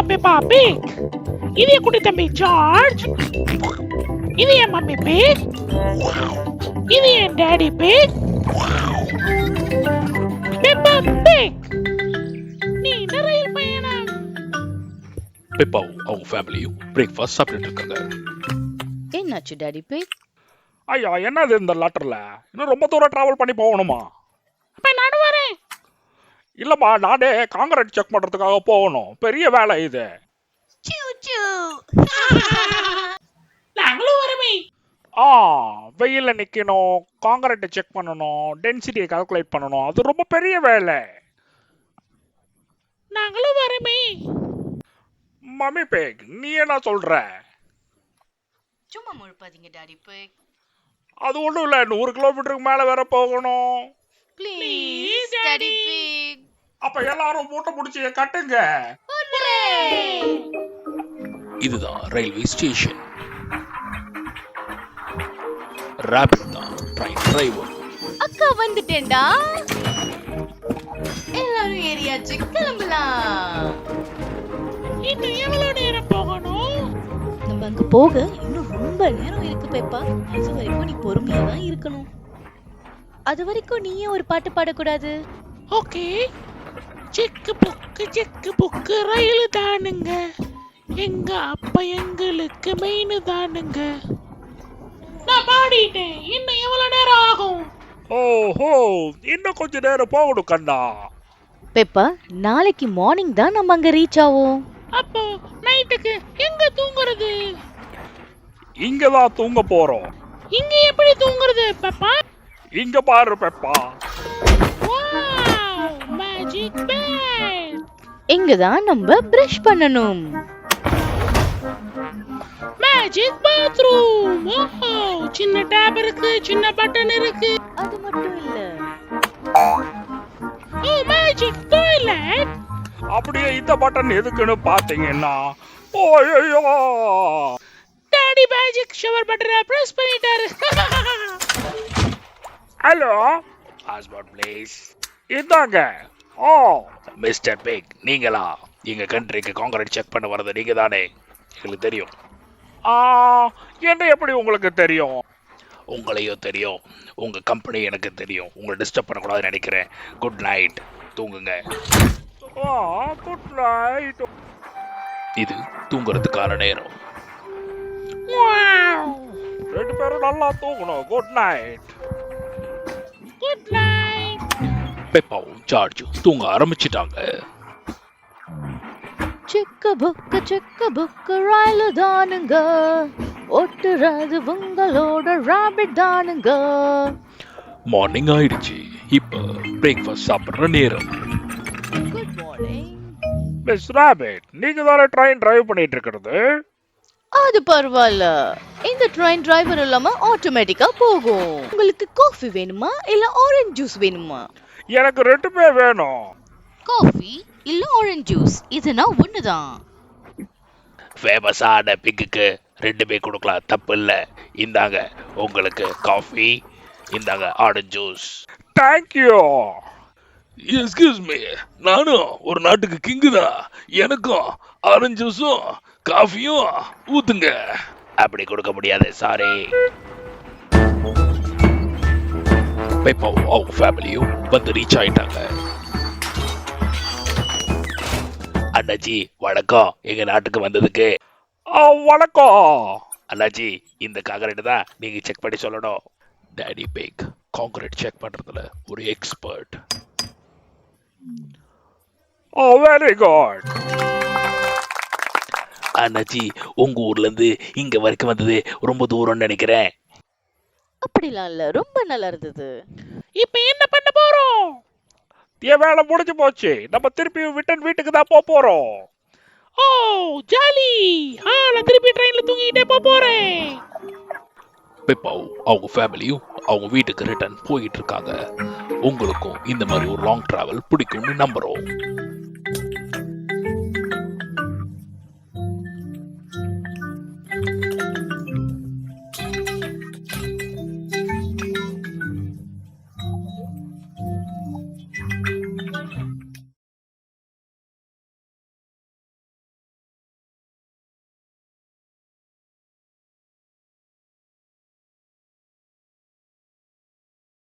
பெப்பா big. இது என் குட்டி தம்பி ஜார்ஜ். இது என் மம்மி பிக். இது என் டாடி பிக். பெப்பா பிக். நீ ரயில் பயணம். பெப்பாவும் அவங்க ஃபேமிலியும் பிரேக்ஃபாஸ்ட் சாப்பிட்டுட்டு இருக்காங்க. என்னாச்சு டாடி பிக்? ஐயா என்னது இந்த லெட்டர்ல? இன்னும் ரொம்ப தூரம் டிராவல் பண்ணி போகணுமா? அப்ப நானும் வரேன். இல்லம்மா, நானே காங்கிரீட் செக் பண்றதுக்காக போகணும். பெரிய வேலை இது. நாங்களும் வரமே. வெயில்ல நிக்கணும், காங்கிரீட்டை செக் பண்ணணும், டென்சிட்டியை கால்குலேட் பண்ணணும். அது ரொம்ப பெரிய வேலை. நாங்களும் வரமே. மம்மி பேக், நீ என்ன சொல்ற? சும்மா முழுப்பாதீங்க டாடி பிக். அது ஒண்ணும் இல்ல, 100 கிலோமீட்டருக்கு மேல வேற போகணும். Please daddy pick. அப்ப எல்லாரும் மூட்டை முடிச்சு கட்டுங்க. இதுதான் ரயில்வே ஸ்டேஷன். ராபிட் தான் ட்ரெயின் டிரைவர். அக்கா வந்துட்டேன்டா. எல்லாரும் ஏரியாச்சு, கிளம்பலாம். இன்னும் எவ்வளவு நேரம் போகணும்? நம்ம அங்க போக இன்னும் ரொம்ப நேரம் இருக்கு பெப்பா. அது வரைக்கும் நீ பொறுமையா தான் இருக்கணும். அது வரைக்கும் நீயே ஒரு பாட்டு பாடக்கூடாது. ஓகே. செக்கு புக்கு ரயில் தானுங்க. எங்க அப்பா எங்களுக்கு மெயின் தானுங்க. நான் பாடிட்டேன். இன்னும் எவ்வளவு நேரம் ஆகும்? ஓஹோ, இன்னும் கொஞ்ச நேரம் போகணும் கண்ணா. பெப்பா, நாளைக்கு மார்னிங் தான் நம்ம அங்க ரீச் ஆவோம். அப்போ நைட்டுக்கு எங்க தூங்குறது? இங்கதான் தூங்க போறோம். இங்க எப்படி தூங்குறது பெப்பா? இங்க பாரு பெப்பா. Wow, magic bed. இங்க தான் நம்ம பிரஷ் பண்ணணும். Magic bathroom. ஓஹோ, சின்ன டேப் இருக்கு, சின்ன பட்டன் இருக்கு. அது மட்டும் இல்ல, ஓ மேஜிக் டாய்லெட். அப்படியே இந்த பட்டன் எதுக்குன்னு பாத்தீங்கன்னா, ஓய்யோ, டாடி மேஜிக் ஷவர் பட்டனை பிரஸ் பண்ணிட்டாரு. Hello passport please. இந்தாங்க. ஓ மிஸ்டர் பிக், நீங்களா? எங்க கண்ட்ரிக்கு காங்கிரீட் செக் பண்ண வரது நீங்க தானே? எங்களுக்கு தெரியும். என்ன எப்படி உங்களுக்கு தெரியும்? உங்களையும் தெரியும், உங்க கம்பெனி எனக்கு தெரியும். உங்களை டிஸ்டர்ப் பண்ணக்கூடாதுன்னு நினைக்கிறேன். குட் நைட், தூங்குங்க. Good night. இது தூங்குறதுக்கான நேரம். வாவ், ரெண்டு பேரும் நல்லா தூங்கணும். Good night. Good night. பெப்பாவும் ஜார்ஜும் தூங்க ஆரம்பிச்சிட்டாங்க. செக்க புக்க ரயில தானுங்க. ஒட்டுறது உங்களோட ராபிட் தானுங்க. மார்னிங் ஆயிடுச்சு. இப்ப பிரேக்ஃபாஸ்ட் சாப்பிடுற நேரம். Good morning. மிஸ் ராபிட், நீங்க தானே ட்ரெயின் டிரைவ் பண்ணிட்டு இருக்கிறது? அது பரவாயில்ல, இந்த ட்ரெயின் டிரைவர் இல்லாம ஆட்டோமேட்டிக்கா போகும். உங்களுக்கு காஃபி வேணுமா இல்ல ஆரஞ்சு ஜூஸ் வேணுமா? எனக்கு ரெண்டுமே வேணும். காஃபி இல்ல ஆரஞ்சு ஜூஸ், இதுனா ஒண்ணுதான். ஃபேமஸான பிக்குக்கு ரெண்டுமே கொடுக்கலாம், தப்பு இல்ல. இந்தாங்க உங்களுக்கு காஃபி, இந்தாங்க orange juice. Thank you. Excuse me, நானும் ஒரு நாட்டுக்கு கிங்கு தான். எனக்கும் ஆரஞ்சு ஜூஸும் காஃபியும் ஊத்துங்க. அப்படி கொடுக்க முடியாது, சாரி. பெப்பாவும் அவங்க ஃபேமிலியும் வந்து ரீச் ஆயிட்டாங்க. அண்ணாச்சி வணக்கம், எங்க நாட்டுக்கு வந்ததுக்கு. வணக்கம் அண்ணாச்சி. இந்த காங்கிரீட் தான் நீங்க செக் பண்ணி சொல்லணும். டாடி பிக் காங்கிரீட் செக் பண்றதுல ஒரு எக்ஸ்பர்ட். Very good. அண்ணாச்சி, உங்க ஊர்ல இருந்து இங்க வரைக்கும் வந்தது ரொம்ப தூரம்னு நினைக்கிறேன். அப்படிலாம் இல்ல, ரொம்ப நல்லா இருந்தது. இப்போ என்ன பண்ண போறோம்? என் வேலை முடிஞ்சு போச்சு. நம்ம திருப்பி ரிட்டர்ன் வீட்டுக்கு தான் போறோம். ஓ ஜாலி. நான் திருப்பி ட்ரெயின்ல தூங்கிட்டே போறேன். பெப்பாவும் அவங்க ஃபேமிலியும் அவங்க வீட்டுக்கு ரிட்டர்ன் போயிட்டு இருக்காங்க. உங்களுக்கும் இந்த மாதிரி ஒரு லாங் டிராவல் பிடிக்கும்னு நம்புறோம்.